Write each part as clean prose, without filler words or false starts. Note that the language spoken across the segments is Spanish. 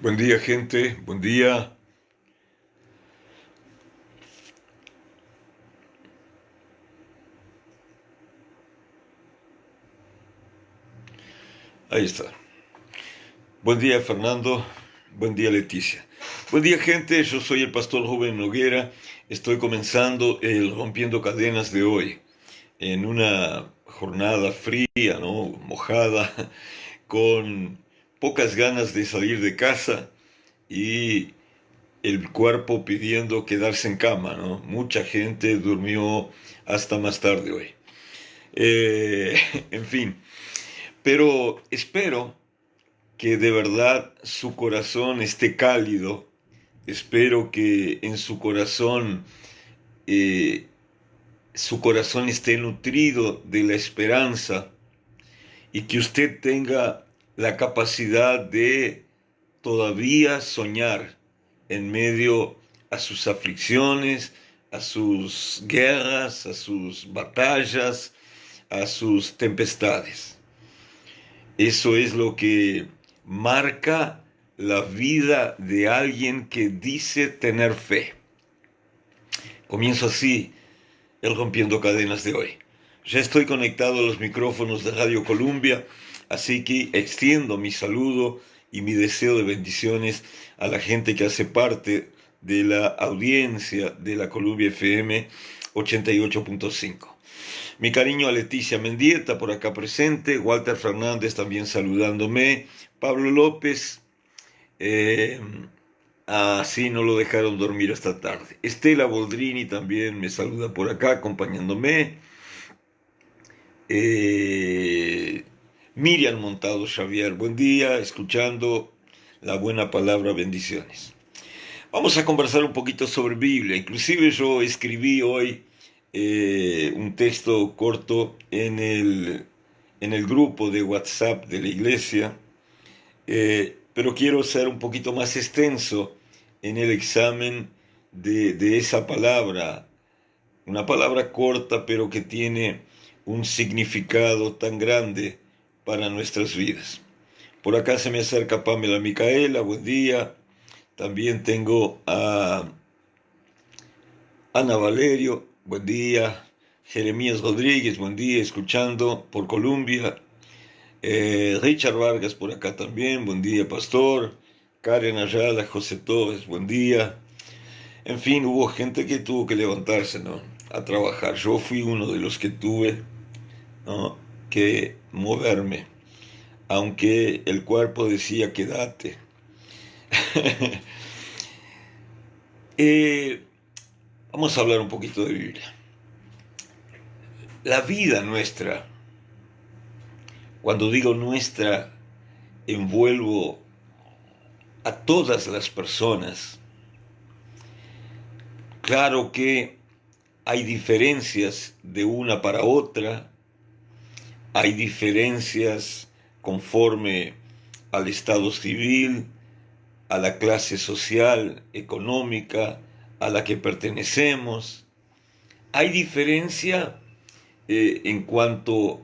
Buen día, gente, buen día. Ahí está. Buen día, Fernando. Buen día, Leticia. Buen día, gente. Yo soy el pastor Joven Noguera. Estoy comenzando el Rompiendo Cadenas de hoy, en una jornada fría, ¿no? Mojada, con pocas ganas de salir de casa y el cuerpo pidiendo quedarse en cama, ¿no? Mucha gente durmió hasta más tarde hoy. Eh, en fin, pero espero que de verdad su corazón esté cálido. Espero que en eh, su corazón esté nutrido de la esperanza y que usted tenga la capacidad de todavía soñar en medio a sus aflicciones, a sus guerras, a sus batallas, a sus tempestades. Eso es lo que marca la vida de alguien que dice tener fe. Comienzo así el Rompiendo Cadenas de hoy. Ya estoy conectado a los micrófonos de Radio Columbia, así que extiendo mi saludo y mi deseo de bendiciones a la gente que hace parte de la audiencia de la Columbia FM 88.5. Mi cariño a Leticia Mendieta por acá presente, Walter Fernández también saludándome, Pablo López, eh, así no lo dejaron dormir esta tarde. Estela Boldrini también me saluda por acá acompañándome. Eh, Miriam Montado Xavier, buen día, escuchando la buena palabra, bendiciones. Vamos a conversar un poquito sobre Biblia. Inclusive yo escribí hoy un texto corto en el grupo de WhatsApp de la iglesia, pero quiero ser un poquito más extenso en el examen de esa palabra, una palabra corta pero que tiene un significado tan grande para nuestras vidas. Por acá se me acerca Pamela Micaela, buen día. También tengo a Ana Valerio, buen día. Jeremías Rodríguez, buen día, escuchando por Colombia. Richard Vargas por acá también, buen día, pastor. Karen Ayala, José Torres, buen día. En fin, hubo gente que tuvo que levantarse, ¿no? A trabajar. Yo fui uno de los que tuve, ¿no?, que moverme, aunque el cuerpo decía quédate. eh, Vamos a hablar un poquito de Biblia. La vida nuestra, cuando digo nuestra, envuelvo a todas las personas. Claro que hay diferencias de una para otra, hay diferencias conforme al estado civil, a la clase social, económica a la que pertenecemos. Hay diferencia en cuanto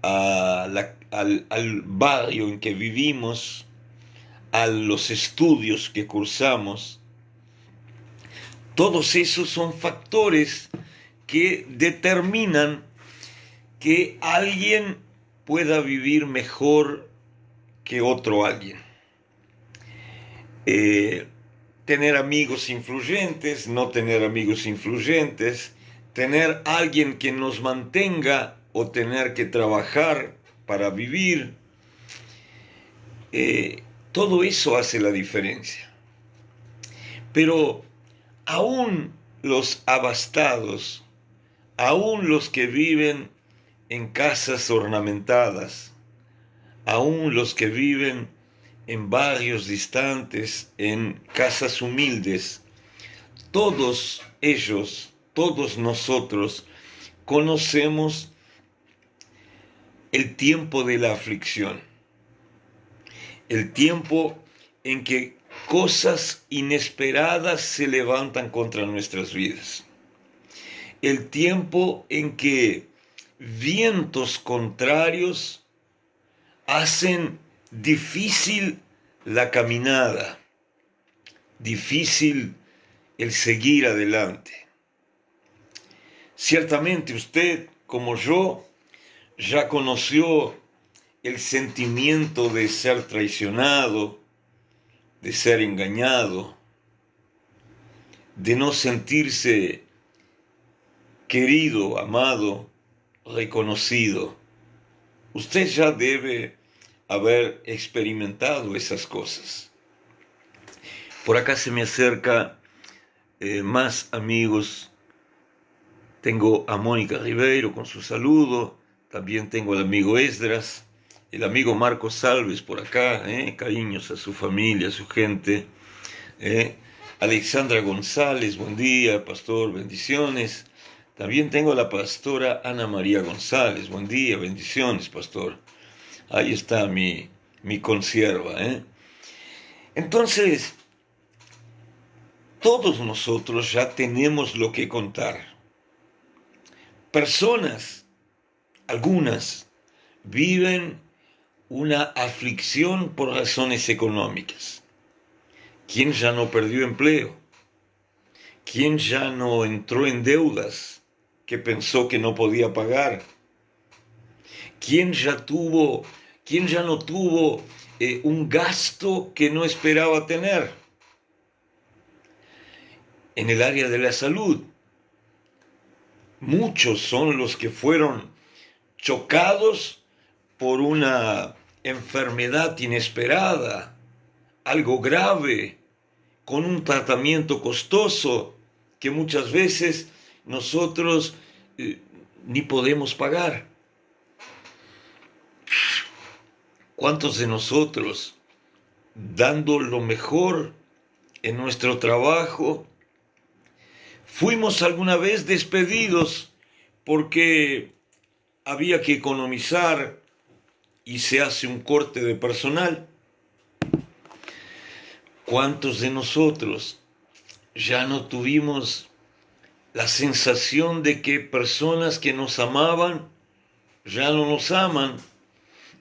al barrio en que vivimos, a los estudios que cursamos. Todos esos son factores que determinan que alguien pueda vivir mejor que otro alguien. Tener amigos influyentes, no tener amigos influyentes, tener alguien que nos mantenga o tener que trabajar para vivir, todo eso hace la diferencia. Pero aún los abastados, aún los que viven en casas ornamentadas, aún los que viven en barrios distantes, en casas humildes, todos ellos, todos nosotros, conocemos el tiempo de la aflicción, el tiempo en que cosas inesperadas se levantan contra nuestras vidas, el tiempo en que vientos contrarios hacen difícil la caminada, difícil el seguir adelante. Ciertamente usted, como yo, ya conoció el sentimiento de ser traicionado, de ser engañado, de no sentirse querido, amado, reconocido. Usted ya debe haber experimentado esas cosas. Por acá se me acerca más amigos. Tengo a Mónica Ribeiro con su saludo. También tengo al amigo Esdras, el amigo Marcos Salves por acá, cariños a su familia, a su gente. Alexandra González, buen día, pastor, bendiciones. También tengo a la pastora Ana María González, buen día, bendiciones, pastor. Ahí está mi consierva. Entonces, todos nosotros ya tenemos lo que contar. Personas, algunas, viven una aflicción por razones económicas. ¿Quién ya no perdió empleo? ¿Quién ya no entró en deudas que pensó que no podía pagar? ¿Quién ya no tuvo un gasto que no esperaba tener? En el área de la salud, muchos son los que fueron chocados por una enfermedad inesperada, algo grave, con un tratamiento costoso que muchas veces nosotros ni podemos pagar. ¿Cuántos de nosotros, dando lo mejor en nuestro trabajo, fuimos alguna vez despedidos porque había que economizar y se hace un corte de personal? ¿Cuántos de nosotros ya no tuvimos la sensación de que personas que nos amaban ya no nos aman,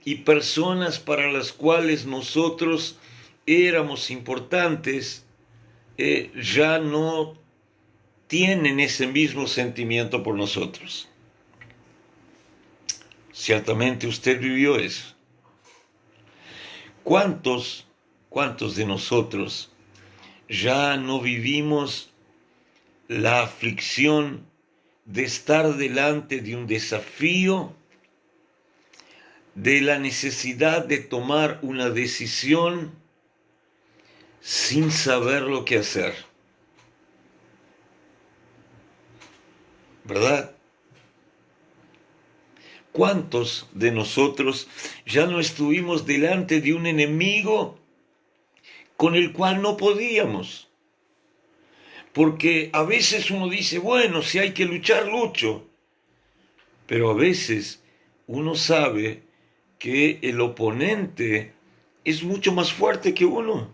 y personas para las cuales nosotros éramos importantes ya no tienen ese mismo sentimiento por nosotros? Ciertamente usted vivió eso. ¿Cuántos de nosotros ya no vivimos la aflicción de estar delante de un desafío, de la necesidad de tomar una decisión sin saber lo que hacer? ¿Verdad? ¿Cuántos de nosotros ya no estuvimos delante de un enemigo con el cual no podíamos? Porque a veces uno dice, bueno, si hay que luchar, lucho. Pero a veces uno sabe que el oponente es mucho más fuerte que uno.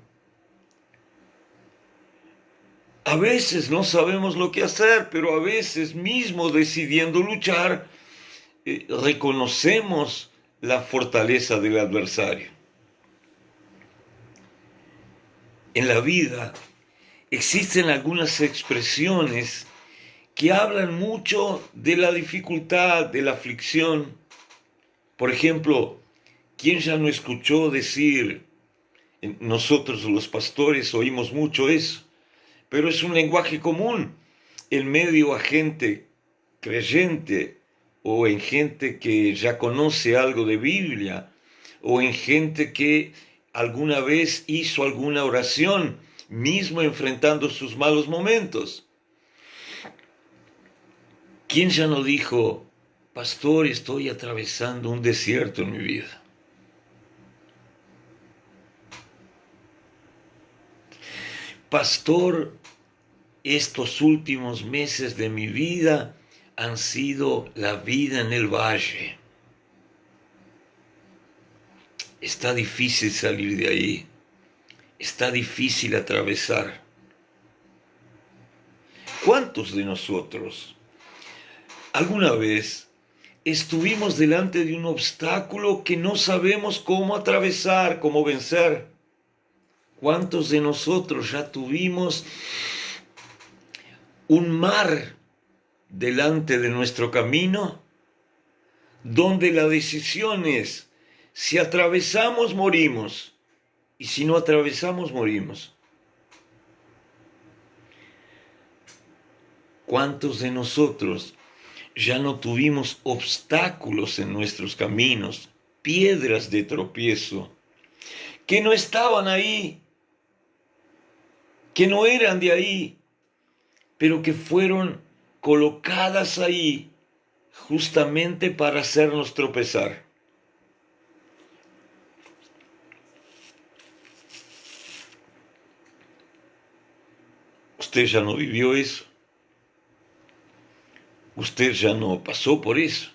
A veces no sabemos lo que hacer, pero a veces mismo decidiendo luchar, reconocemos la fortaleza del adversario. En la vida existen algunas expresiones que hablan mucho de la dificultad, de la aflicción. Por ejemplo, ¿quién ya no escuchó decir? Nosotros los pastores oímos mucho eso, pero es un lenguaje común en medio a gente creyente, o en gente que ya conoce algo de Biblia, o en gente que alguna vez hizo alguna oración, mismo enfrentando sus malos momentos. ¿Quién ya no dijo, pastor, estoy atravesando un desierto en mi vida? Pastor, estos últimos meses de mi vida han sido la vida en el valle. Está difícil salir de ahí. Está difícil atravesar. ¿Cuántos de nosotros alguna vez estuvimos delante de un obstáculo que no sabemos cómo atravesar, cómo vencer? ¿Cuántos de nosotros ya tuvimos un mar delante de nuestro camino, donde la decisión es, si atravesamos, morimos, y si no atravesamos, morimos? ¿Cuántos de nosotros ya no tuvimos obstáculos en nuestros caminos, piedras de tropiezo, que no estaban ahí, que no eran de ahí, pero que fueron colocadas ahí justamente para hacernos tropezar? Usted ya no vivió eso. Usted ya no pasó por eso.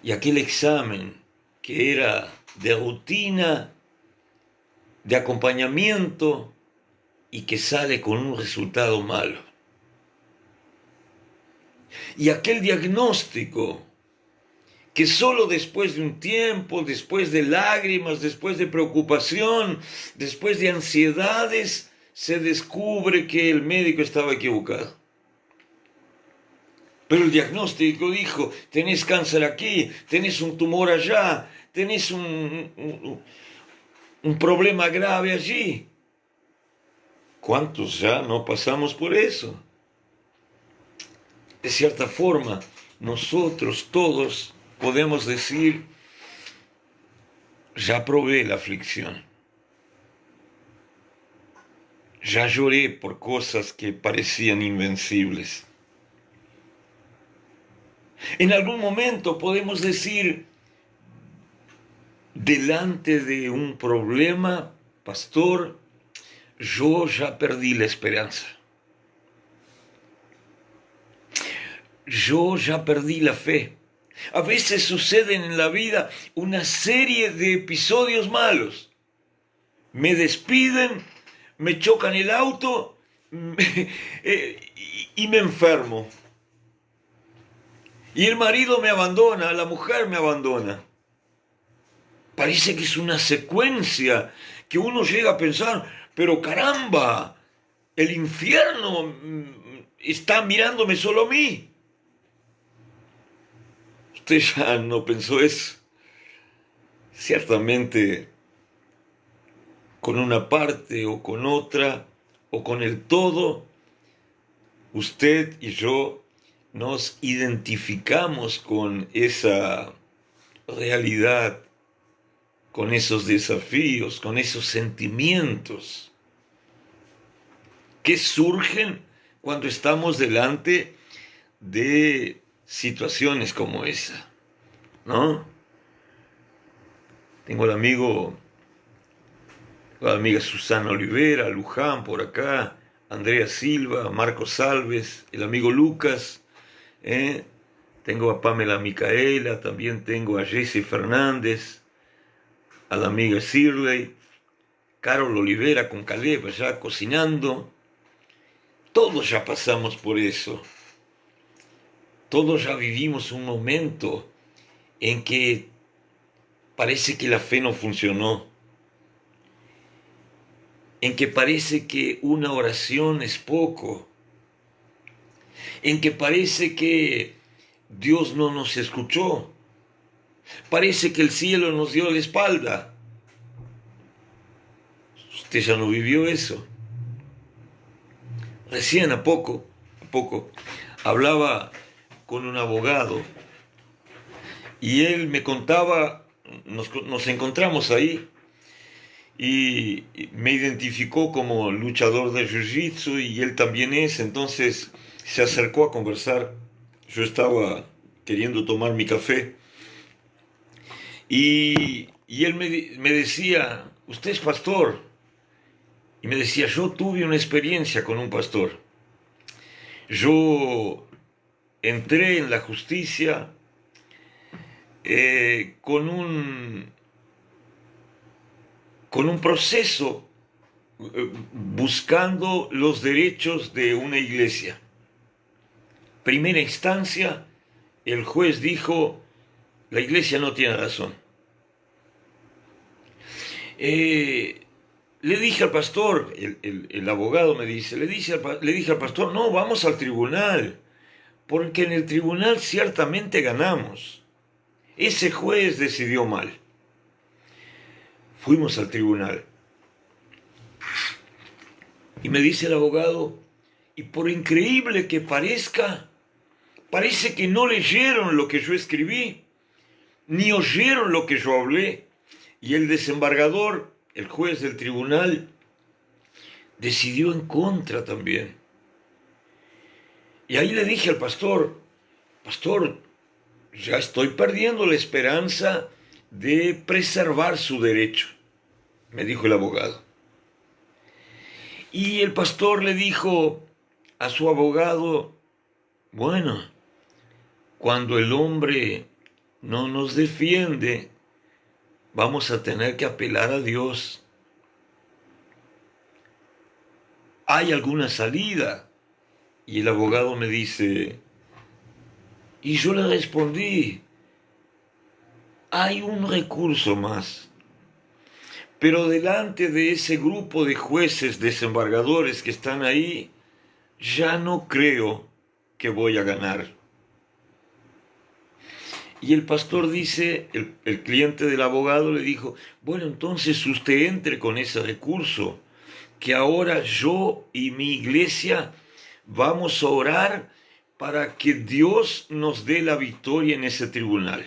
Y aquel examen que era de rutina, de acompañamiento, y que sale con un resultado malo. Y aquel diagnóstico que solo después de un tiempo, después de lágrimas, después de preocupación, después de ansiedades, se descubre que el médico estaba equivocado. Pero el diagnóstico dijo, tenés cáncer aquí, tenés un tumor allá, tenés un problema grave allí. ¿Cuántos ya no pasamos por eso? De cierta forma, nosotros todos podemos decir, ya probé la aflicción, ya lloré por cosas que parecían invencibles. En algún momento podemos decir, delante de un problema, pastor, yo ya perdí la esperanza. Yo ya perdí la fe. A veces suceden en la vida una serie de episodios malos. Me despiden, me chocan el auto y me enfermo. Y el marido me abandona, la mujer me abandona. Parece que es una secuencia que uno llega a pensar, pero caramba, el infierno está mirándome solo a mí. Usted ya no pensó eso. Ciertamente, con una parte o con otra, o con el todo, usted y yo nos identificamos con esa realidad, con esos desafíos, con esos sentimientos que surgen cuando estamos delante de situaciones como esa, ¿no? Tengo la amiga Susana Olivera, Luján por acá, Andrea Silva, Marcos Salves, el amigo Lucas, tengo a Pamela Micaela, también tengo a Jesse Fernández, a la amiga Shirley, Carol Olivera con Caleb allá cocinando. Todos ya pasamos por eso. Todos ya vivimos un momento en que parece que la fe no funcionó, en que parece que una oración es poco, en que parece que Dios no nos escuchó, parece que el cielo nos dio la espalda. Usted ya no vivió eso. Recién a poco, hablaba con un abogado y él me contaba, nos encontramos ahí y me identificó como luchador de jiu-jitsu y él también es, entonces se acercó a conversar. Yo estaba queriendo tomar mi café y él me decía, usted es pastor. Y me decía, yo tuve una experiencia con un pastor. Yo entré en la justicia con un proceso buscando los derechos de una iglesia. Primera instancia, el juez dijo, la iglesia no tiene razón. Eh, Le dije al pastor, el abogado me dice, le dije al pastor, no, vamos al tribunal, porque en el tribunal ciertamente ganamos. Ese juez decidió mal. Fuimos al tribunal. Y me dice el abogado, y por increíble que parezca, parece que no leyeron lo que yo escribí, ni oyeron lo que yo hablé. Y el desembargador, el juez del tribunal, decidió en contra también. Y ahí le dije al pastor, pastor, ya estoy perdiendo la esperanza de preservar su derecho, me dijo el abogado. Y el pastor le dijo a su abogado, bueno, cuando el hombre no nos defiende, vamos a tener que apelar a Dios. ¿Hay alguna salida? Y el abogado me dice, y yo le respondí, hay un recurso más. Pero delante de ese grupo de jueces desembargadores que están ahí, ya no creo que voy a ganar. Y el pastor dice, el cliente del abogado le dijo, bueno, entonces usted entre con ese recurso, que ahora yo y mi iglesia vamos a orar para que Dios nos dé la victoria en ese tribunal.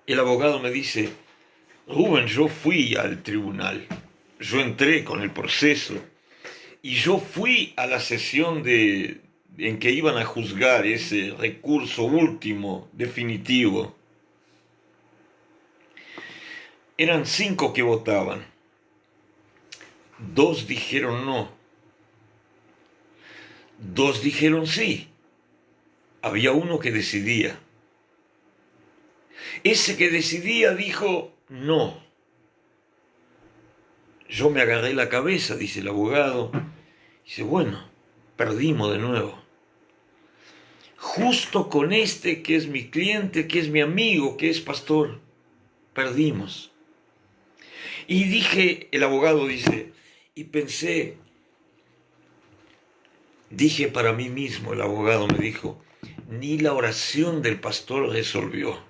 El abogado me dice, Rubén, yo fui al tribunal, yo entré con el proceso y yo fui a la sesión en que iban a juzgar ese recurso último, definitivo. Eran 5 que votaban, 2 dijeron no, 2 dijeron sí, había uno que decidía. Ese que decidía dijo no. Yo me agarré la cabeza, dice el abogado. Dice, bueno, perdimos de nuevo. Justo con este que es mi cliente, que es mi amigo, que es pastor, perdimos. Y dije, el abogado dice, y pensé, dije para mí mismo, el abogado me dijo, ni la oración del pastor resolvió.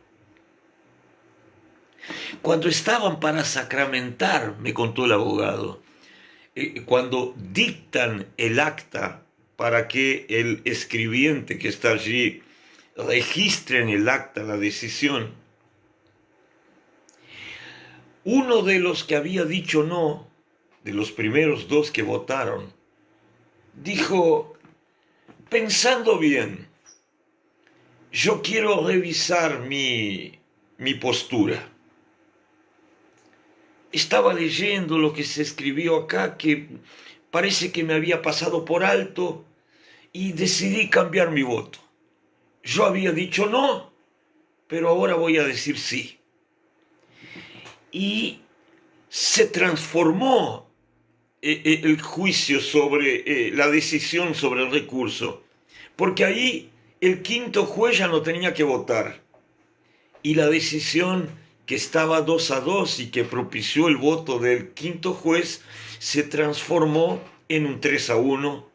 Cuando estaban para sacramentar, me contó el abogado, cuando dictan el acta para que el escribiente que está allí registre en el acta la decisión, uno de los que había dicho no, de los primeros 2 que votaron, dijo, pensando bien, yo quiero revisar mi postura. Estaba leyendo lo que se escribió acá, que parece que me había pasado por alto, y decidí cambiar mi voto. Yo había dicho no, pero ahora voy a decir sí. Y se transformó el juicio sobre la decisión sobre el recurso, porque ahí el 5.º juez ya no tenía que votar, y la decisión que estaba 2-2 y que propició el voto del 5.º juez se transformó en un 3-1,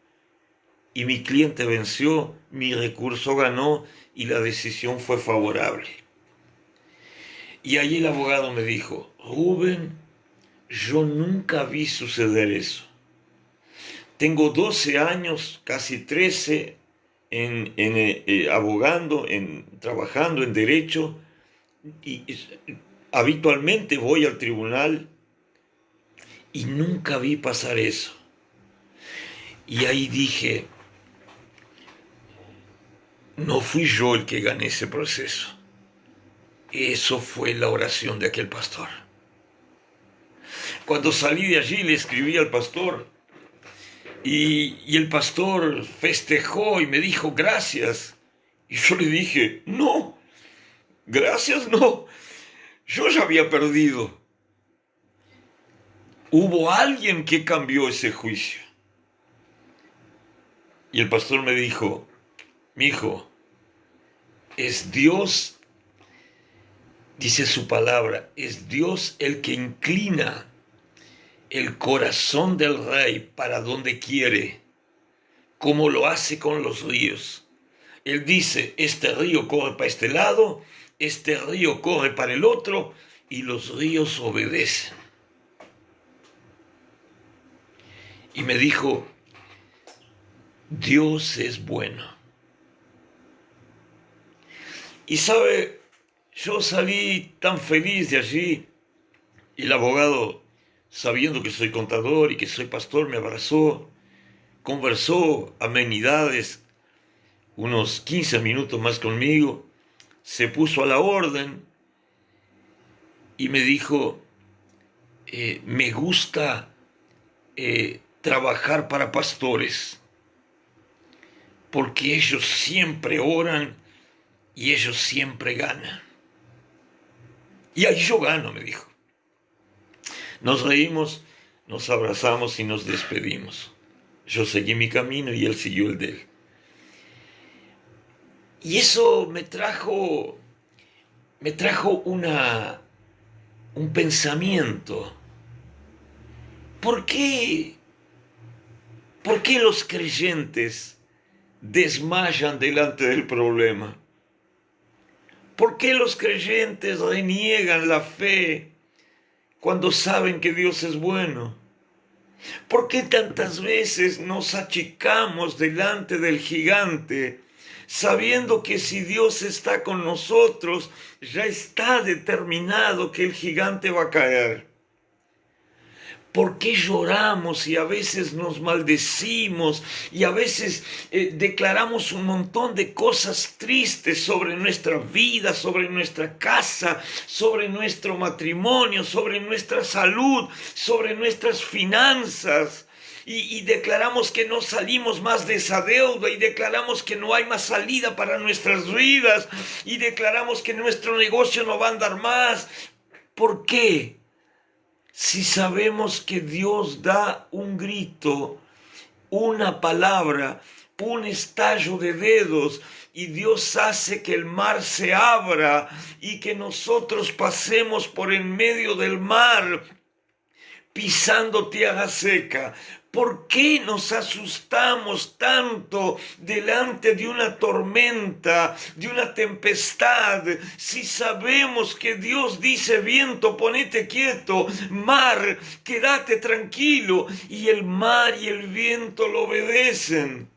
y mi cliente venció, mi recurso ganó y la decisión fue favorable. Y ahí el abogado me dijo, Rubén, yo nunca vi suceder eso. Tengo 12 años, casi 13, abogando, trabajando en derecho, y habitualmente voy al tribunal y nunca vi pasar eso. Y ahí dije, no fui yo el que gané ese proceso. Eso fue la oración de aquel pastor. Cuando salí de allí le escribí al pastor y el pastor festejó y me dijo gracias. Y yo le dije, no, gracias no, yo ya había perdido. Hubo alguien que cambió ese juicio. Y el pastor me dijo, mi hijo, es Dios Dice su palabra, es Dios el que inclina el corazón del rey para donde quiere, como lo hace con los ríos. Él dice, este río corre para este lado, este río corre para el otro, y los ríos obedecen. Y me dijo, Dios es bueno. Y sabe, yo salí tan feliz de allí, y el abogado, sabiendo que soy contador y que soy pastor, me abrazó, conversó amenidades, unos 15 minutos más conmigo, se puso a la orden y me dijo, me gusta trabajar para pastores, porque ellos siempre oran y ellos siempre ganan. Y ahí yo gano, me dijo. Nos reímos, nos abrazamos y nos despedimos. Yo seguí mi camino y él siguió el de él. Y eso me trajo un pensamiento. ¿Por qué los creyentes desmayan delante del problema? ¿Por qué los creyentes reniegan la fe cuando saben que Dios es bueno? ¿Por qué tantas veces nos achicamos delante del gigante, sabiendo que si Dios está con nosotros, ya está determinado que el gigante va a caer? ¿Por qué lloramos y a veces nos maldecimos y a veces declaramos un montón de cosas tristes sobre nuestra vida, sobre nuestra casa, sobre nuestro matrimonio, sobre nuestra salud, sobre nuestras finanzas? Y declaramos que no salimos más de esa deuda, y declaramos que no hay más salida para nuestras vidas, y declaramos que nuestro negocio no va a andar más. ¿Por qué? Si sabemos que Dios da un grito, una palabra, un estallo de dedos, y Dios hace que el mar se abra y que nosotros pasemos por en medio del mar pisando tierra seca. ¿Por qué nos asustamos tanto delante de una tormenta, de una tempestad, si sabemos que Dios dice, viento, ponete quieto, mar, quédate tranquilo, y el mar y el viento lo obedecen?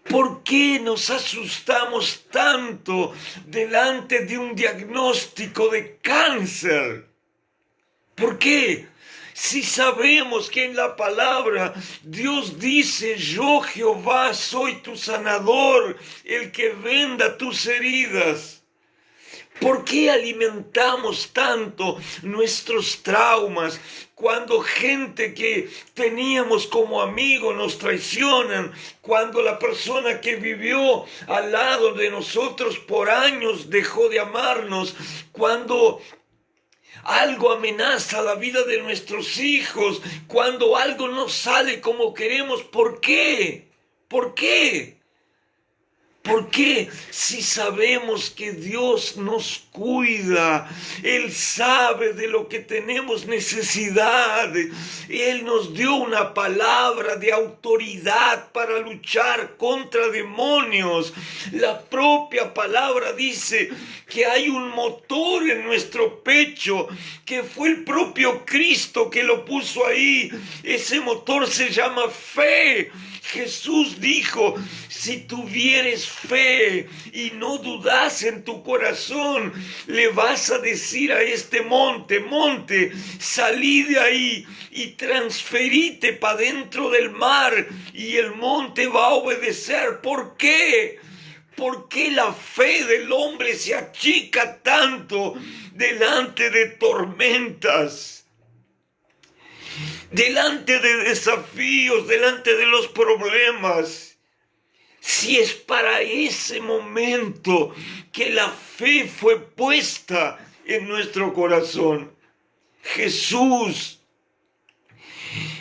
¿Por qué nos asustamos tanto delante de un diagnóstico de cáncer? ¿Por qué? Si sabemos que en la palabra Dios dice, yo Jehová soy tu sanador, el que venda tus heridas. ¿Por qué alimentamos tanto nuestros traumas cuando gente que teníamos como amigo nos traicionan, cuando la persona que vivió al lado de nosotros por años dejó de amarnos, cuando algo amenaza la vida de nuestros hijos, cuando algo no sale como queremos? ¿Por qué? ¿Por qué? ¿Por qué? Si sabemos que Dios nos cuida, Él sabe de lo que tenemos necesidad, Él nos dio una palabra de autoridad para luchar contra demonios. La propia palabra dice que hay un motor en nuestro pecho, que fue el propio Cristo que lo puso ahí. Ese motor se llama fe. Jesús dijo, si tuvieres fe y no dudas en tu corazón, le vas a decir a este monte, monte, salí de ahí y transferite para dentro del mar, y el monte va a obedecer. ¿Por qué? ¿Por qué la fe del hombre se achica tanto delante de tormentas? Delante de desafíos, delante de los problemas. Si es para ese momento que la fe fue puesta en nuestro corazón. Jesús,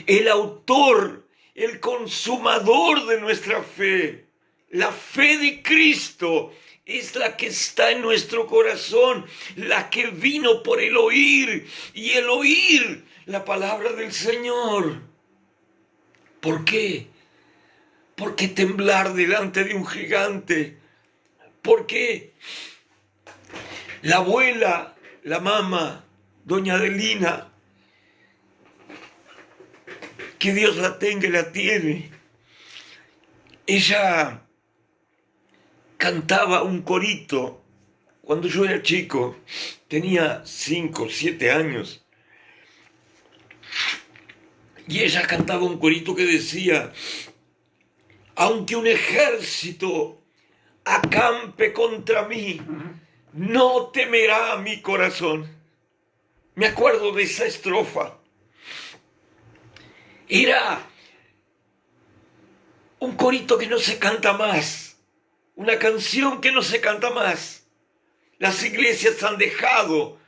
el autor, el consumador de nuestra fe, la fe de Cristo es la que está en nuestro corazón, la que vino por el oír, y el oír la palabra del Señor. ¿Por qué? ¿Por qué temblar delante de un gigante? ¿Por qué? La abuela, la mamá, doña Adelina, que Dios la tenga y la tiene, ella cantaba un corito cuando yo era chico, tenía 5, 7 años, y ella cantaba un corito que decía: aunque un ejército acampe contra mí, no temerá mi corazón. Me acuerdo de esa estrofa. Era un corito que no se canta más, una canción que no se canta más. Las iglesias han dejado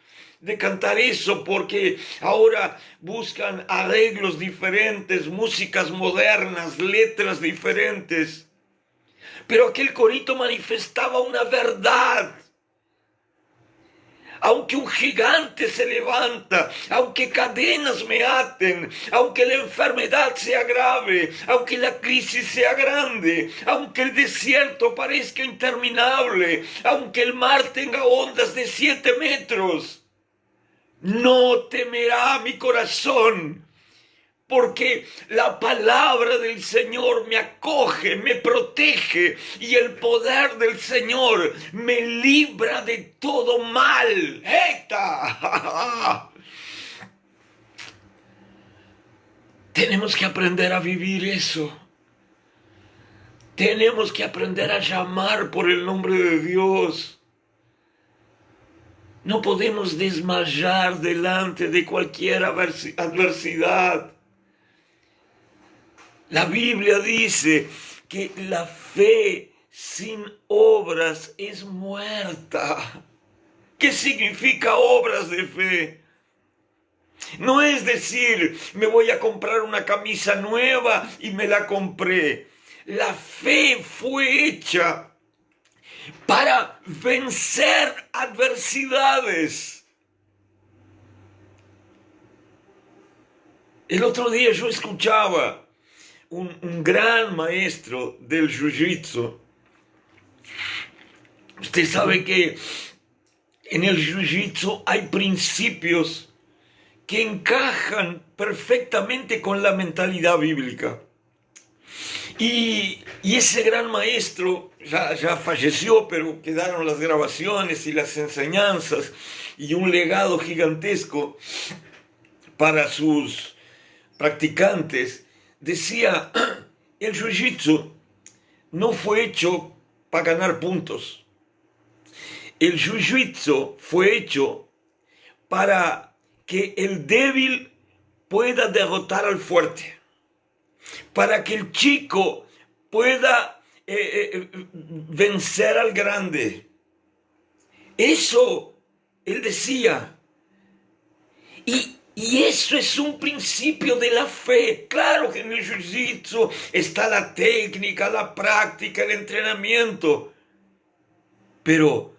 de cantar eso porque ahora buscan arreglos diferentes, músicas modernas, letras diferentes. Pero aquel corito manifestaba una verdad. Aunque un gigante se levanta, aunque cadenas me aten, aunque la enfermedad sea grave, aunque la crisis sea grande, aunque el desierto parezca interminable, aunque el mar tenga ondas de 7 metros, no temerá mi corazón. Porque la palabra del Señor me acoge, me protege, y el poder del Señor me libra de todo mal. ¡Eta! Tenemos que aprender a vivir eso. Tenemos que aprender a llamar por el nombre de Dios. No podemos desmayar delante de cualquier adversidad. La Biblia dice que la fe sin obras es muerta. ¿Qué significa obras de fe? No es decir, me voy a comprar una camisa nueva y me la compré. La fe fue hecha para vencer adversidades. El otro día yo escuchaba un gran maestro del jiu-jitsu. Usted sabe que en el jiu-jitsu hay principios que encajan perfectamente con la mentalidad bíblica. Y ese gran maestro ya falleció, pero quedaron las grabaciones y las enseñanzas y un legado gigantesco para sus practicantes. Decía, el jiu-jitsu no fue hecho para ganar puntos. El jiu-jitsu fue hecho para que el débil pueda derrotar al fuerte. Para que el chico pueda vencer al grande. Eso él decía. Y eso es un principio de la fe. Claro que en el jiu-jitsu está la técnica, la práctica, el entrenamiento. Pero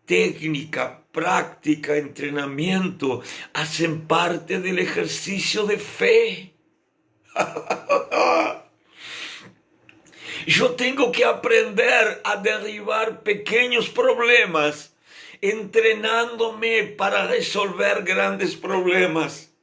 técnica, práctica, entrenamiento hacen parte del ejercicio de fe. Yo tengo que aprender a derribar pequeños problemas, entrenándome para resolver grandes problemas.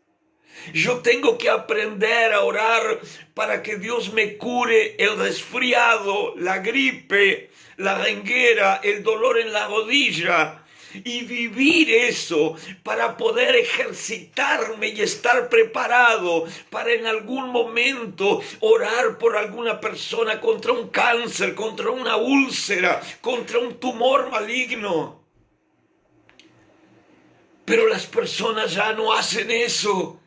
Yo tengo que aprender a orar para que Dios me cure el resfriado, la gripe, la renguera, el dolor en la rodilla, y vivir eso para poder ejercitarme y estar preparado para en algún momento orar por alguna persona contra un cáncer, contra una úlcera, contra un tumor maligno. Pero las personas ya no hacen eso.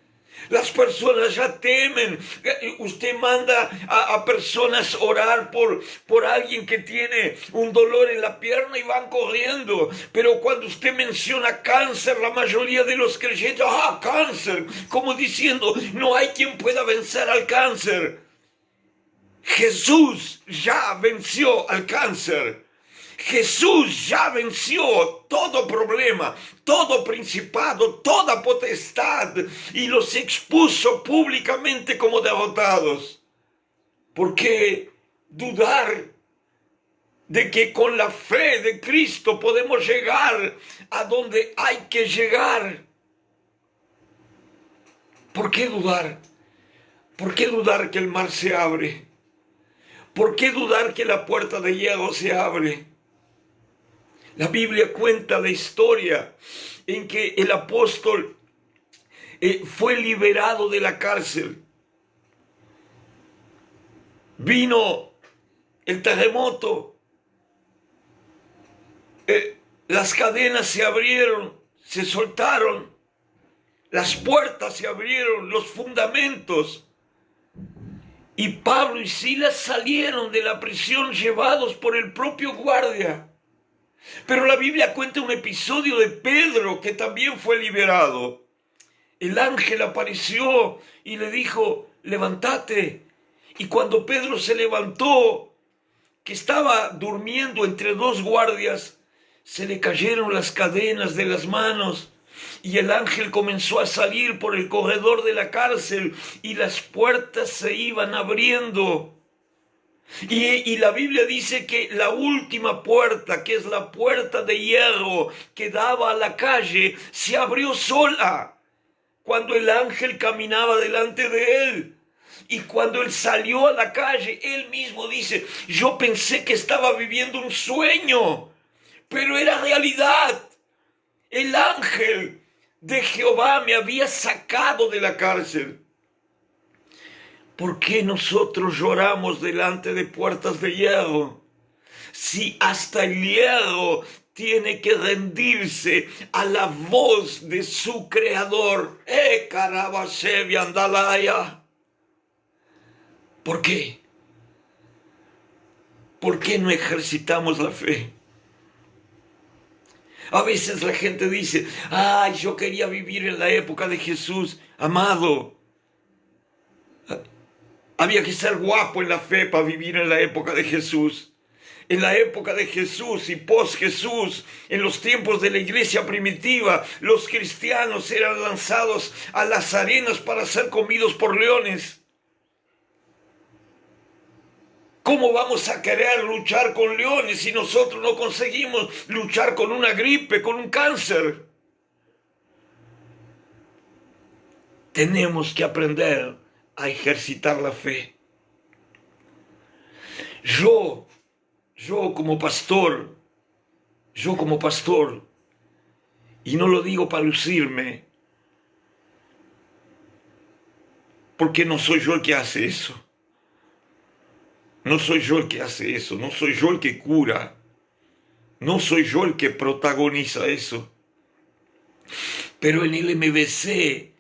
Las personas ya temen. Usted manda a personas orar por alguien que tiene un dolor en la pierna y van corriendo. Pero cuando usted menciona cáncer, la mayoría de los creyentes, cáncer, como diciendo, no hay quien pueda vencer al cáncer. Jesús ya venció al cáncer. Jesús ya venció todo problema, todo principado, toda potestad y los expuso públicamente como derrotados. ¿Por qué dudar de que con la fe de Cristo podemos llegar a donde hay que llegar? ¿Por qué dudar? ¿Por qué dudar que el mar se abre? ¿Por qué dudar que la puerta de hierro se abre? La Biblia cuenta la historia en que el apóstol fue liberado de la cárcel. Vino el terremoto. Las cadenas se abrieron, se soltaron. Las puertas se abrieron, los fundamentos. Y Pablo y Silas salieron de la prisión llevados por el propio guardia. Pero la Biblia cuenta un episodio de Pedro que también fue liberado. El ángel apareció y le dijo, levántate. Y cuando Pedro se levantó, que estaba durmiendo entre dos guardias, se le cayeron las cadenas de las manos. Y el ángel comenzó a salir por el corredor de la cárcel y las puertas se iban abriendo. Y la Biblia dice que la última puerta, que es la puerta de hierro que daba a la calle, se abrió sola cuando el ángel caminaba delante de él. Y cuando él salió a la calle, él mismo dice, yo pensé que estaba viviendo un sueño, pero era realidad. El ángel de Jehová me había sacado de la cárcel. ¿Por qué nosotros lloramos delante de puertas de hierro? Si hasta el hierro tiene que rendirse a la voz de su creador. Carabashevi andalaya. ¿Por qué? ¿Por qué no ejercitamos la fe? A veces la gente dice, ay, yo quería vivir en la época de Jesús. Amado, había que ser guapo en la fe para vivir en la época de Jesús. En la época de Jesús y post Jesús, en los tiempos de la iglesia primitiva, los cristianos eran lanzados a las arenas para ser comidos por leones. ¿Cómo vamos a querer luchar con leones si nosotros no conseguimos luchar con una gripe, con un cáncer? Tenemos que aprender a ejercitar la fe. Yo como pastor, y no lo digo para lucirme, porque no soy yo el que hace eso. No soy yo el que hace eso, no soy yo el que cura, no soy yo el que protagoniza eso. Pero en el MBC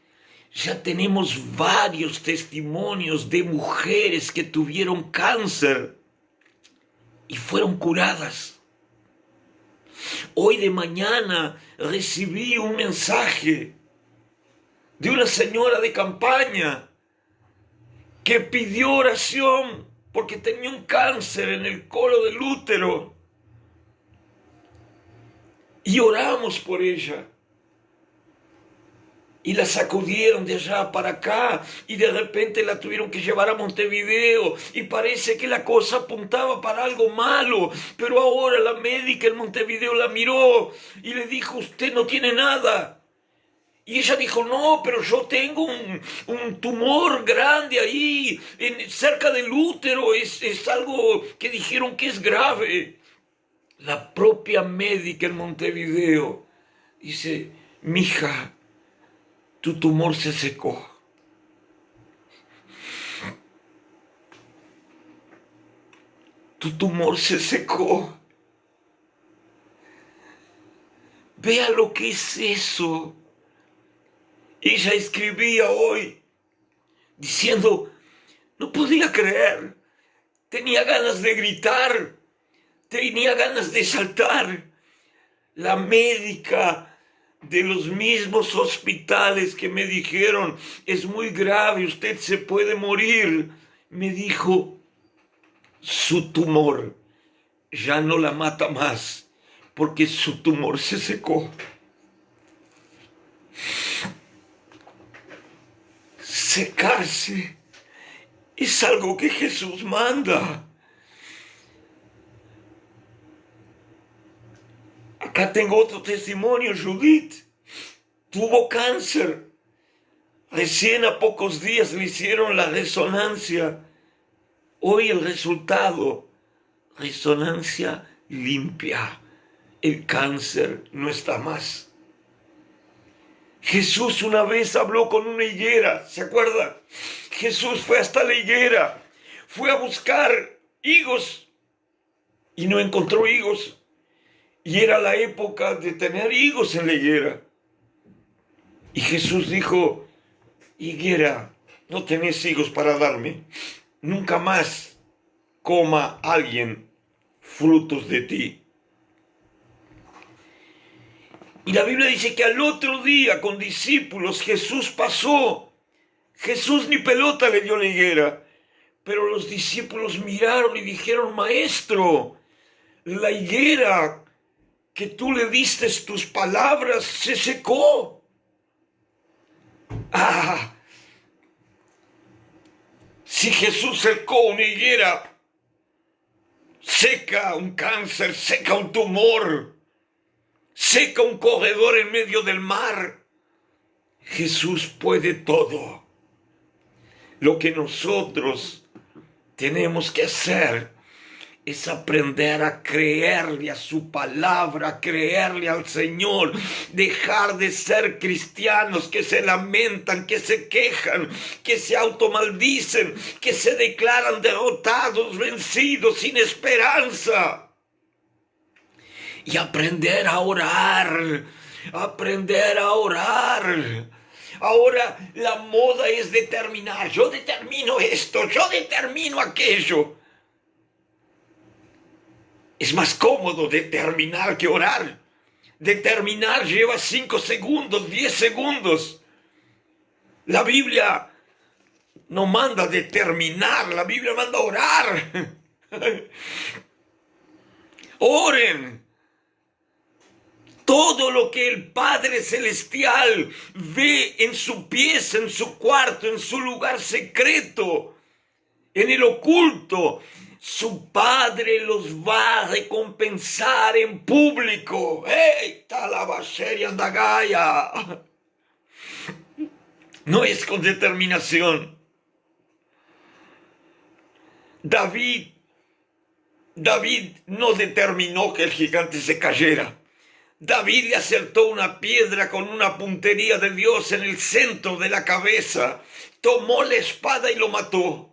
ya tenemos varios testimonios de mujeres que tuvieron cáncer y fueron curadas. Hoy de mañana recibí un mensaje de una señora de campaña que pidió oración porque tenía un cáncer en el colo del útero. Y oramos por ella. Y la sacudieron de allá para acá. Y de repente la tuvieron que llevar a Montevideo. Y parece que la cosa apuntaba para algo malo. Pero ahora la médica en Montevideo la miró y le dijo, usted no tiene nada. Y ella dijo, no, pero yo tengo un tumor grande ahí, cerca del útero, es algo que dijeron que es grave. La propia médica en Montevideo dice, mija, tu tumor se secó. Tu tumor se secó. Vea lo que es eso. Ella escribía hoy diciendo, no podía creer, tenía ganas de gritar, tenía ganas de saltar. La médica de los mismos hospitales que me dijeron, es muy grave, usted se puede morir, me dijo, su tumor ya no la mata más porque su tumor se secó. Secarse es algo que Jesús manda. Acá tengo otro testimonio. Judith tuvo cáncer. Recién a pocos días le hicieron la resonancia. Hoy el resultado, resonancia limpia. El cáncer no está más. Jesús una vez habló con una higuera, ¿se acuerda? Jesús fue hasta la higuera, fue a buscar higos y no encontró higos. Y era la época de tener higos en la higuera. Y Jesús dijo: higuera, no tenés higos para darme. Nunca más coma alguien frutos de ti. Y la Biblia dice que al otro día con discípulos Jesús pasó. Jesús ni pelota le dio la higuera. Pero los discípulos miraron y dijeron: Maestro, la higuera que tú le diste tus palabras se secó. Si Jesús secó una higuera, seca un cáncer, seca un tumor, seca un corredor en medio del mar. Jesús puede todo. Lo que nosotros tenemos que hacer es aprender a creerle a su palabra, creerle al Señor, dejar de ser cristianos que se lamentan, que se quejan, que se automaldicen, que se declaran derrotados, vencidos, sin esperanza. Y aprender a orar, aprender a orar. Ahora la moda es determinar. Yo determino esto, yo determino aquello. Es más cómodo determinar que orar. Determinar lleva 5 segundos, 10 segundos. La Biblia no manda determinar, la Biblia manda orar. Oren. Todo lo que el Padre Celestial ve en su pieza, en su cuarto, en su lugar secreto, en el oculto, su Padre los va a recompensar en público. ¡Ey! Talabaseria andagaya. No es con determinación. David no determinó que el gigante se cayera. David le acertó una piedra con una puntería de Dios en el centro de la cabeza. Tomó la espada y lo mató.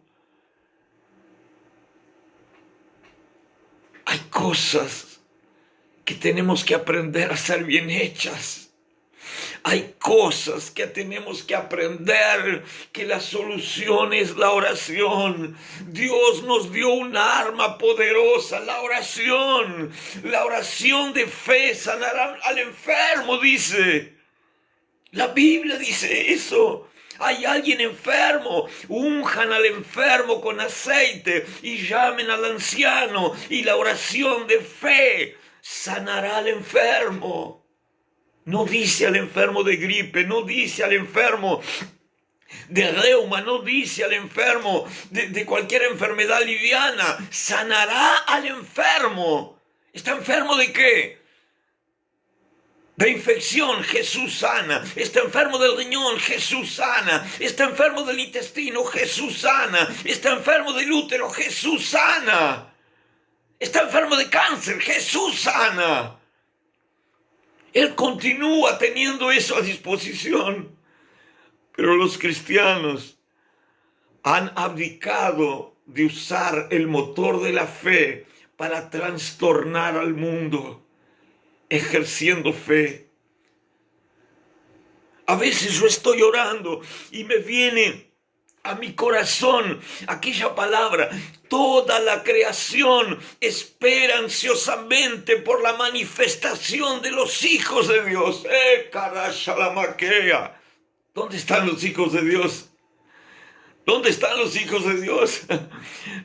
Hay cosas que tenemos que aprender a hacer bien hechas. Hay cosas que tenemos que aprender, que la solución es la oración. Dios nos dio un arma poderosa, la oración. La oración de fe sanará al enfermo, dice. La Biblia dice eso. Hay alguien enfermo, unjan al enfermo con aceite y llamen al anciano, y la oración de fe sanará al enfermo. No dice al enfermo de gripe, no dice al enfermo de reuma, no dice al enfermo de cualquier enfermedad liviana, sanará al enfermo. ¿Está enfermo de qué? De infección, Jesús sana. Está enfermo del riñón, Jesús sana. Está enfermo del intestino, Jesús sana. Está enfermo del útero, Jesús sana. Está enfermo de cáncer, Jesús sana. Él continúa teniendo eso a disposición. Pero los cristianos han abdicado de usar el motor de la fe para trastornar al mundo. Ejerciendo fe. A veces yo estoy orando y me viene a mi corazón aquella palabra: toda la creación espera ansiosamente por la manifestación de los hijos de Dios. ¿Dónde están los hijos de Dios? ¿Dónde están los hijos de Dios?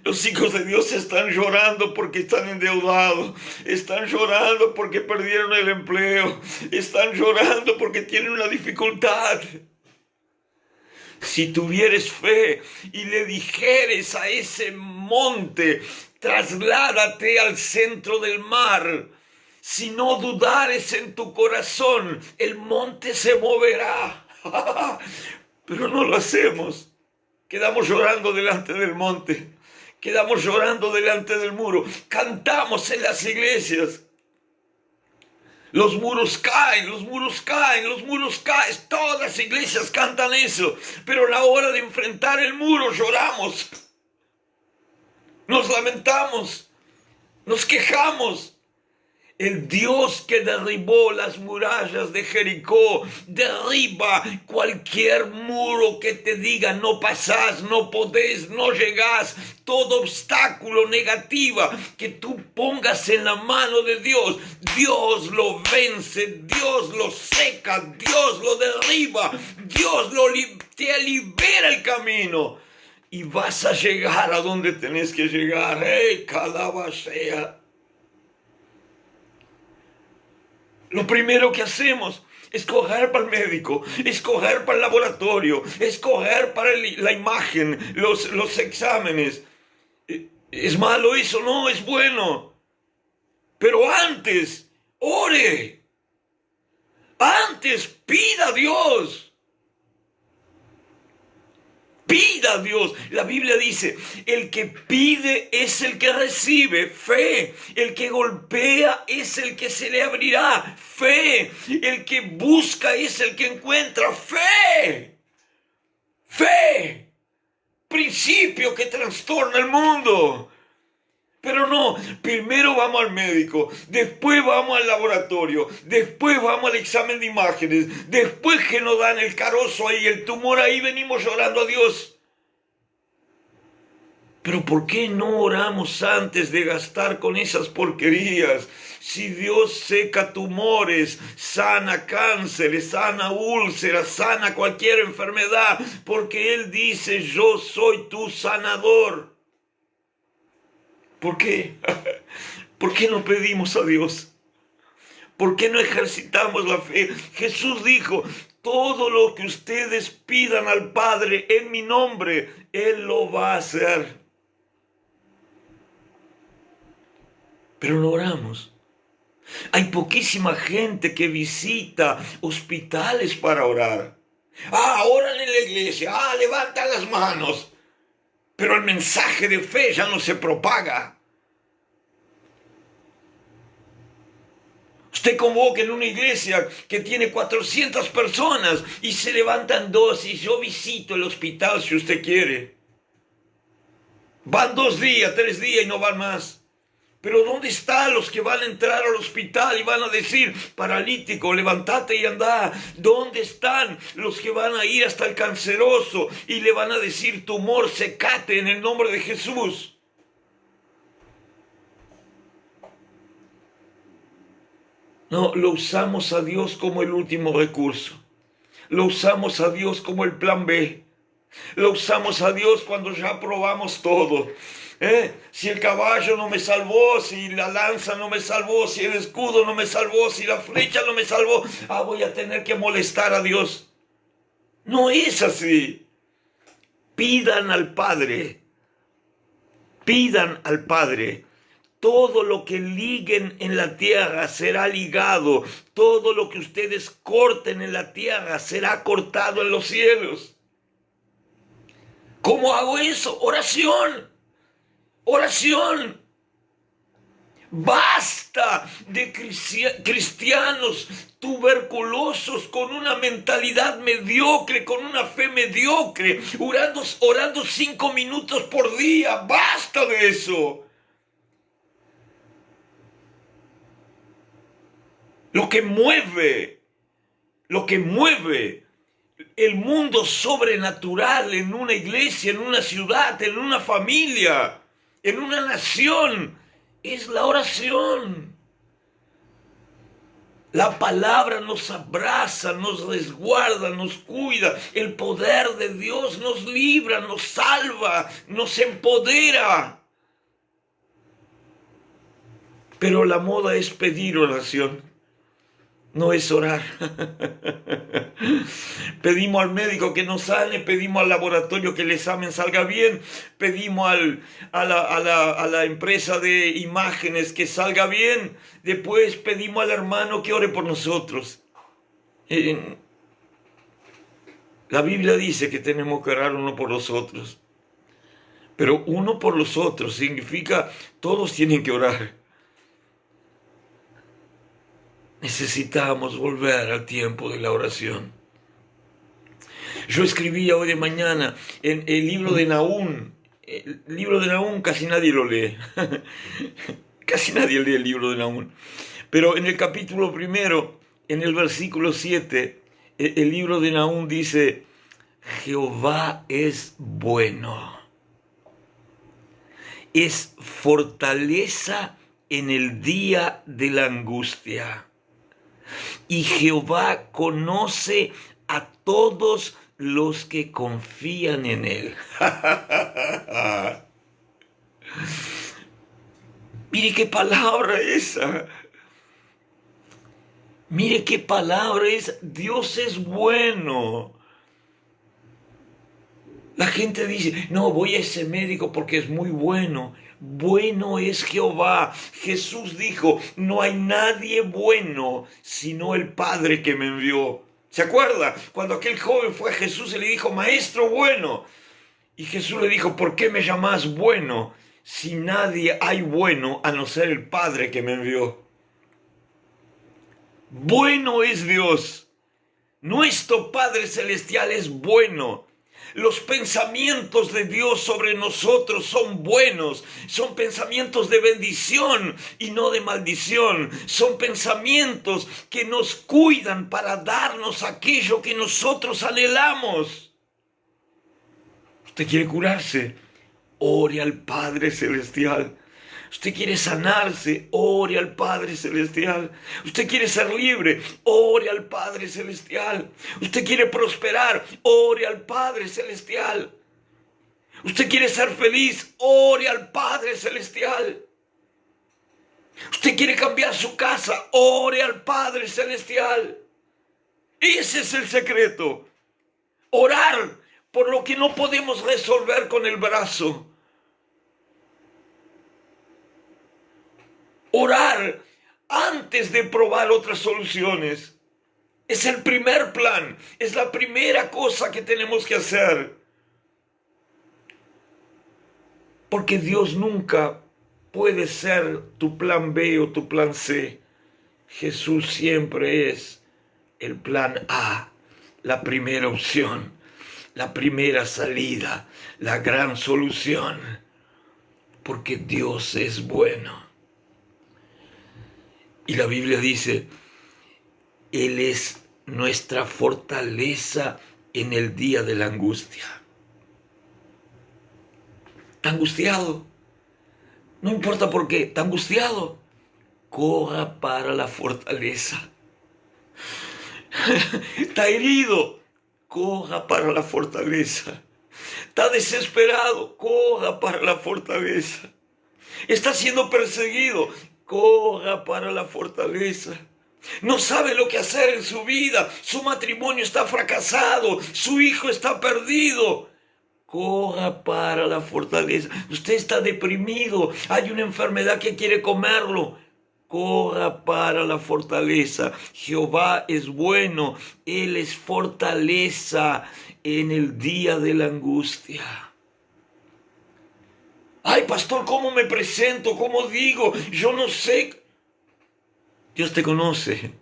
Los hijos de Dios están llorando porque están endeudados, están llorando porque perdieron el empleo, están llorando porque tienen una dificultad. Si tuvieres fe y le dijeres a ese monte, trasládate al centro del mar, si no dudares en tu corazón, el monte se moverá. Pero no lo hacemos. Quedamos llorando delante del monte, quedamos llorando delante del muro, cantamos en las iglesias. Los muros caen, los muros caen, los muros caen. Todas las iglesias cantan eso, pero a la hora de enfrentar el muro lloramos, nos lamentamos, nos quejamos. El Dios que derribó las murallas de Jericó derriba cualquier muro que te diga no pasás, no podés, no llegás. Todo obstáculo negativa que tú pongas en la mano de Dios, Dios lo vence, Dios lo seca, Dios lo derriba, Dios te libera el camino. Y vas a llegar a donde tenés que llegar. Calabacea. Lo primero que hacemos es coger para el médico, es coger para el laboratorio, es coger para la imagen, los exámenes. ¿Es malo eso? No, es bueno. Pero antes, ore. Antes, pida a Dios. Pida a Dios. La Biblia dice, el que pide es el que recibe, fe. El que golpea es el que se le abrirá, fe. El que busca es el que encuentra, fe. Fe. Principio que trastorna el mundo. Pero no, primero vamos al médico, después vamos al laboratorio, después vamos al examen de imágenes, después que nos dan el carozo ahí, el tumor ahí, venimos llorando a Dios. Pero ¿por qué no oramos antes de gastar con esas porquerías? Si Dios seca tumores, sana cánceres, sana úlceras, sana cualquier enfermedad, porque Él dice, yo soy tu sanador. ¿Por qué? ¿Por qué no pedimos a Dios? ¿Por qué no ejercitamos la fe? Jesús dijo, todo lo que ustedes pidan al Padre en mi nombre, Él lo va a hacer. Pero no oramos. Hay poquísima gente que visita hospitales para orar. Oran en la iglesia, levantan las manos. Pero el mensaje de fe ya no se propaga. Usted convoca en una iglesia que tiene 400 personas y se levantan 2 y yo visito el hospital si usted quiere. Van 2 días, 3 días y no van más. Pero ¿dónde están los que van a entrar al hospital y van a decir, paralítico, levántate y anda? ¿Dónde están los que van a ir hasta el canceroso y le van a decir, tumor, secate en el nombre de Jesús? No, lo usamos a Dios como el último recurso. Lo usamos a Dios como el plan B. Lo usamos a Dios cuando ya probamos todo. Si el caballo no me salvó, si la lanza no me salvó, si el escudo no me salvó, si la flecha no me salvó, voy a tener que molestar a Dios. No es así. Pidan al Padre. Pidan al Padre. Todo lo que liguen en la tierra será ligado. Todo lo que ustedes corten en la tierra será cortado en los cielos. ¿Cómo hago eso? Oración. Oración. Basta de cristianos tuberculosos con una mentalidad mediocre, con una fe mediocre, orando 5 minutos por día. Basta de eso. Lo que mueve el mundo sobrenatural en una iglesia, en una ciudad, en una familia, en una nación, es la oración. La palabra nos abraza, nos resguarda, nos cuida. El poder de Dios nos libra, nos salva, nos empodera. Pero la moda es pedir oración, no es orar. Pedimos al médico que nos sane, pedimos al laboratorio que el examen salga bien, pedimos a la empresa de imágenes que salga bien, después pedimos al hermano que ore por nosotros. La Biblia dice que tenemos que orar uno por los otros, pero uno por los otros significa todos tienen que orar. Necesitamos volver al tiempo de la oración. Yo escribía hoy de mañana en el libro de Nahum. El libro de Nahum casi nadie lo lee. Casi nadie lee el libro de Nahum. Pero en el capítulo 1, en el versículo 7, el libro de Nahum dice: Jehová es bueno. Es fortaleza en el día de la angustia. Y Jehová conoce a todos los que confían en él. Mire qué palabra esa. Mire qué palabra es. Dios es bueno. La gente dice: no, voy a ese médico porque es muy bueno. Bueno es Jehová. Jesús dijo: no hay nadie bueno sino el Padre que me envió. ¿Se acuerda? Cuando aquel joven fue a Jesús y le dijo: maestro bueno. Y Jesús le dijo: ¿por qué me llamás bueno? Si nadie hay bueno a no ser el Padre que me envió. Bueno es Dios. Nuestro Padre Celestial es bueno. Los pensamientos de Dios sobre nosotros son buenos, son pensamientos de bendición y no de maldición, son pensamientos que nos cuidan para darnos aquello que nosotros anhelamos. ¿Usted quiere curarse? Ore al Padre Celestial. Usted quiere sanarse, ore al Padre Celestial. Usted quiere ser libre, ore al Padre Celestial. Usted quiere prosperar, ore al Padre Celestial. Usted quiere ser feliz, ore al Padre Celestial. Usted quiere cambiar su casa, ore al Padre Celestial. Ese es el secreto. Orar por lo que no podemos resolver con el brazo. Orar antes de probar otras soluciones. Es el primer plan, es la primera cosa que tenemos que hacer. Porque Dios nunca puede ser tu plan B o tu plan C. Jesús siempre es el plan A, la primera opción, la primera salida, la gran solución. Porque Dios es bueno. Y la Biblia dice: Él es nuestra fortaleza en el día de la angustia. ¿Está angustiado? No importa por qué, ¿está angustiado? Corra para la fortaleza. ¿Está herido? Corra para la fortaleza. ¿Está desesperado? Corra para la fortaleza. ¿Está siendo perseguido? Corra para la fortaleza. No sabe lo que hacer en su vida. Su matrimonio está fracasado. Su hijo está perdido. Corra para la fortaleza. Usted está deprimido. Hay una enfermedad que quiere comerlo. Corra para la fortaleza. Jehová es bueno. Él es fortaleza en el día de la angustia. Ay, pastor, ¿cómo me presento? ¿Cómo digo? Yo no sé. Dios te conoce.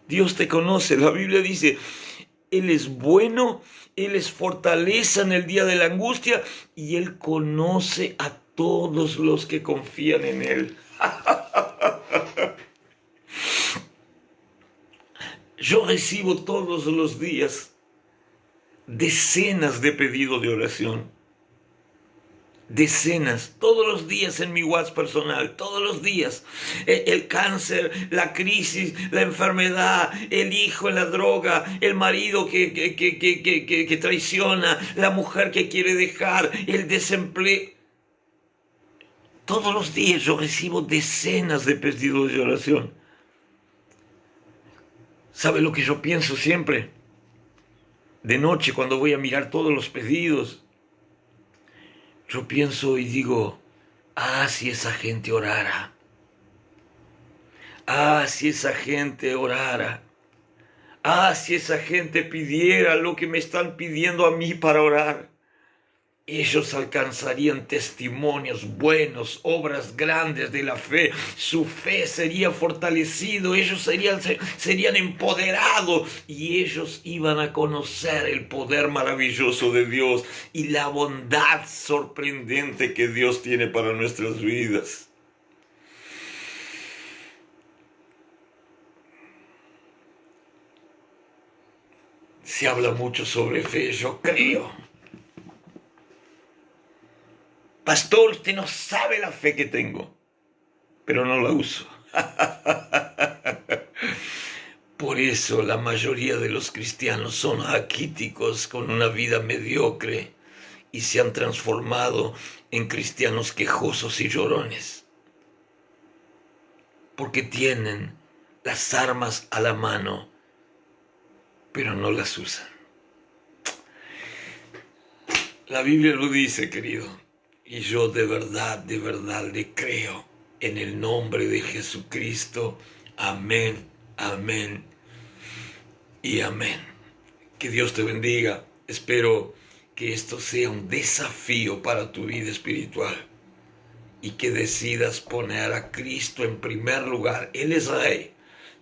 Dios te conoce. La Biblia dice: Él es bueno, Él es fortaleza en el día de la angustia y Él conoce a todos los que confían en Él. Yo recibo todos los días decenas de pedidos de oración. decenas, todos los días en mi WhatsApp personal, todos los días. El cáncer, la crisis, la enfermedad, el hijo en la droga, el marido que traiciona, la mujer que quiere dejar, el desempleo. Todos los días yo recibo decenas de pedidos de oración. ¿Sabe lo que yo pienso siempre? De noche, cuando voy a mirar todos los pedidos, yo pienso y digo, si esa gente orara. Si esa gente orara. Si esa gente pidiera lo que me están pidiendo a mí para orar. Ellos alcanzarían testimonios buenos, obras grandes de la fe. Su fe sería fortalecido, ellos serían empoderados y ellos iban a conocer el poder maravilloso de Dios y la bondad sorprendente que Dios tiene para nuestras vidas. Se habla mucho sobre fe, yo creo. Pastor, usted no sabe la fe que tengo, pero no la uso. Por eso la mayoría de los cristianos son raquíticos con una vida mediocre y se han transformado en cristianos quejosos y llorones. Porque tienen las armas a la mano, pero no las usan. La Biblia lo dice, querido. Y yo de verdad le creo en el nombre de Jesucristo. Amén, amén y amén. Que Dios te bendiga. Espero que esto sea un desafío para tu vida espiritual y que decidas poner a Cristo en primer lugar. Él es Rey,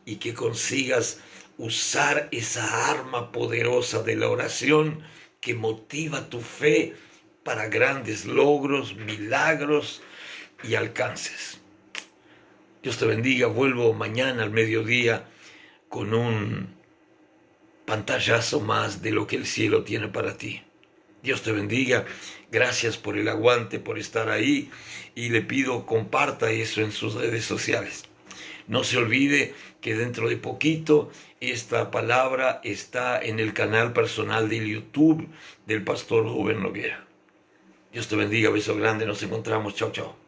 y que consigas usar esa arma poderosa de la oración que motiva tu fe para grandes logros, milagros y alcances. Dios te bendiga. Vuelvo mañana al mediodía con un pantallazo más de lo que el cielo tiene para ti. Dios te bendiga. Gracias por el aguante, por estar ahí, y le pido comparta eso en sus redes sociales. No se olvide que dentro de poquito esta palabra está en el canal personal de YouTube del pastor Rubén Noguera. Dios te bendiga, beso grande, nos encontramos, chao, chao.